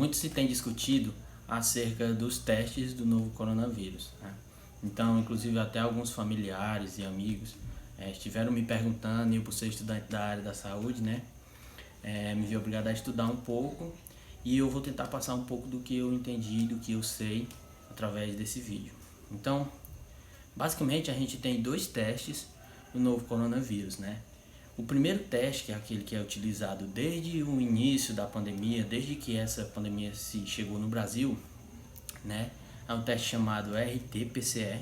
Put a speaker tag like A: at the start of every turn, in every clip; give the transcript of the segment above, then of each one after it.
A: Muito se tem discutido acerca dos testes do novo coronavírus, né? Então, inclusive até alguns familiares e amigos estiveram me perguntando, e eu por ser estudante da área da saúde, né, me vi obrigado a estudar um pouco e eu vou tentar passar um pouco do que eu entendi, do que eu sei através desse vídeo. Então, basicamente a gente tem dois testes do novo coronavírus, né? O primeiro teste, que é aquele que é utilizado desde o início da pandemia, desde que essa pandemia se chegou no Brasil, né? É um teste chamado RT-PCR,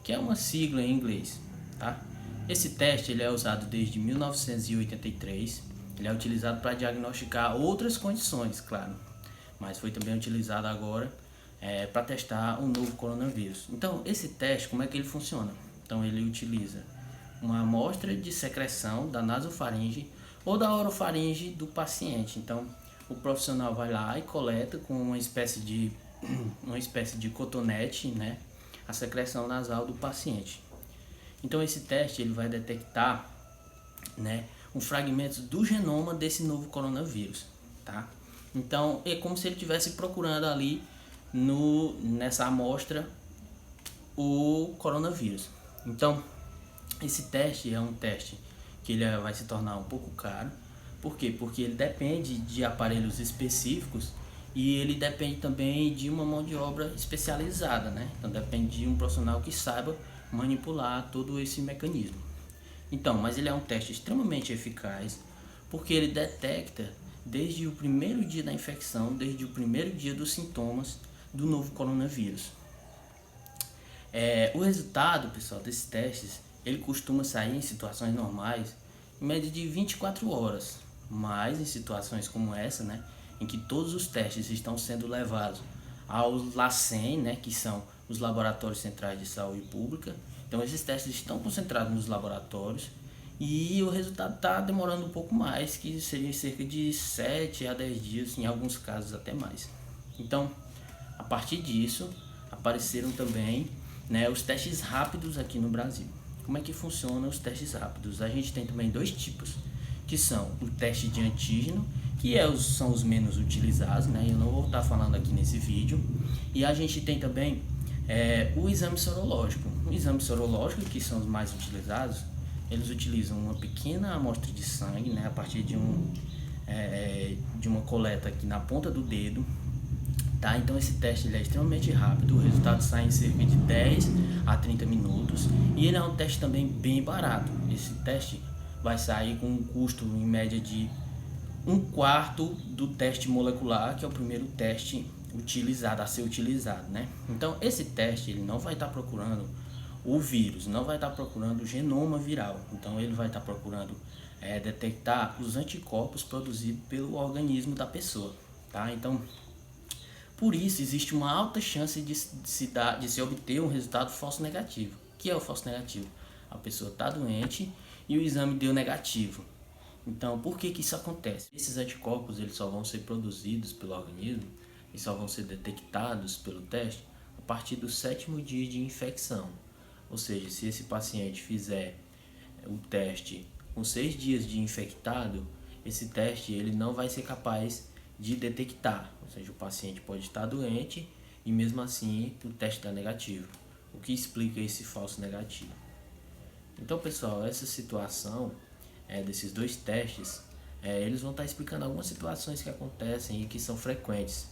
A: que é uma sigla em inglês, tá? Esse teste ele é usado desde 1983, ele é utilizado para diagnosticar outras condições, claro, mas foi também utilizado agora para testar o novo coronavírus. Então, esse teste, como é que ele funciona? Então, ele utiliza uma amostra de secreção da nasofaringe ou da orofaringe do paciente. Então, o profissional vai lá e coleta com uma espécie de cotonete, né, a secreção nasal do paciente. Então, esse teste ele vai detectar, né, um fragmento do genoma desse novo coronavírus, tá? Então, é como se ele estivesse procurando ali nessa amostra o coronavírus. Então, esse teste é um teste que ele vai se tornar um pouco caro. Por quê? Porque ele depende de aparelhos específicos e ele depende também de uma mão de obra especializada, né? Então depende de um profissional que saiba manipular todo esse mecanismo. Então, mas ele é um teste extremamente eficaz porque ele detecta desde o primeiro dia da infecção, desde o primeiro dia dos sintomas do novo coronavírus. O resultado, pessoal, desses testes, ele costuma sair em situações normais em média de 24 horas, mas em situações como essa, né, em que todos os testes estão sendo levados aos LACEN, né, que são os Laboratórios Centrais de Saúde Pública. Então esses testes estão concentrados nos laboratórios e o resultado está demorando um pouco mais, que seria cerca de 7 a 10 dias, em alguns casos até mais. Então, a partir disso, apareceram também, né, os testes rápidos aqui no Brasil. Como é que funcionam os testes rápidos? A gente tem também dois tipos, que são o teste de antígeno, que são os menos utilizados, né? Eu não vou estar falando aqui nesse vídeo. E a gente tem também o exame sorológico. O exame sorológico, que são os mais utilizados, eles utilizam uma pequena amostra de sangue, né, a partir de uma coleta aqui na ponta do dedo. Tá? Então esse teste ele é extremamente rápido, o resultado sai em cerca de 10 a 30 minutos e ele é um teste também bem barato. Esse teste vai sair com um custo em média de 1/4 do teste molecular, que é o primeiro teste a ser utilizado, né? Então esse teste ele não vai estar procurando o vírus, não vai estar procurando o genoma viral, então ele vai estar procurando detectar os anticorpos produzidos pelo organismo da pessoa, tá? Então, por isso, existe uma alta chance de se obter um resultado falso negativo. O que é o falso negativo? A pessoa está doente e o exame deu negativo. Então, por que isso acontece? Esses anticorpos eles só vão ser produzidos pelo organismo e só vão ser detectados pelo teste a partir do 7º dia de infecção. Ou seja, se esse paciente fizer o teste com 6 dias de infectado, esse teste ele não vai ser capaz de detectar, ou seja, o paciente pode estar doente e mesmo assim o teste dá negativo, o que explica esse falso negativo. Então, pessoal, essa situação desses dois testes, eles vão estar explicando algumas situações que acontecem e que são frequentes.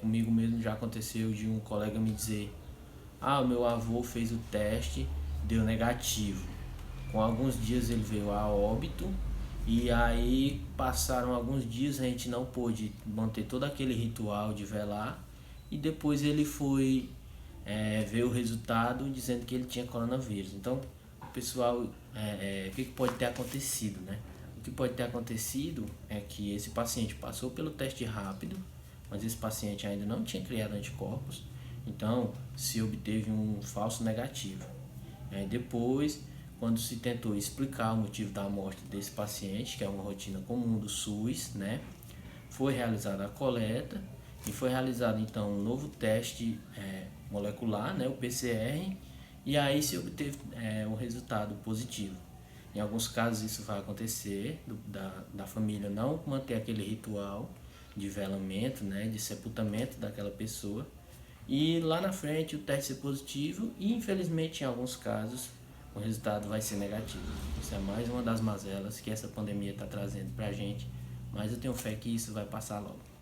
A: Comigo mesmo já aconteceu de um colega me dizer: o meu avô fez o teste, deu negativo. Com alguns dias ele veio a óbito. E aí passaram alguns dias, a gente não pôde manter todo aquele ritual de velar. E depois ele foi ver o resultado dizendo que ele tinha coronavírus. Então, o pessoal, o que pode ter acontecido, né? O que pode ter acontecido é que esse paciente passou pelo teste rápido, mas esse paciente ainda não tinha criado anticorpos. Então, se obteve um falso negativo. Depois, quando se tentou explicar o motivo da morte desse paciente, que é uma rotina comum do SUS, né, foi realizada a coleta e foi realizado então um novo teste molecular, né, o PCR, e aí se obteve um resultado positivo. Em alguns casos isso vai acontecer, da família não manter aquele ritual de velamento, né, de sepultamento daquela pessoa, e lá na frente o teste ser positivo e infelizmente em alguns casos o resultado vai ser negativo. Isso é mais uma das mazelas que essa pandemia está trazendo para a gente, mas eu tenho fé que isso vai passar logo.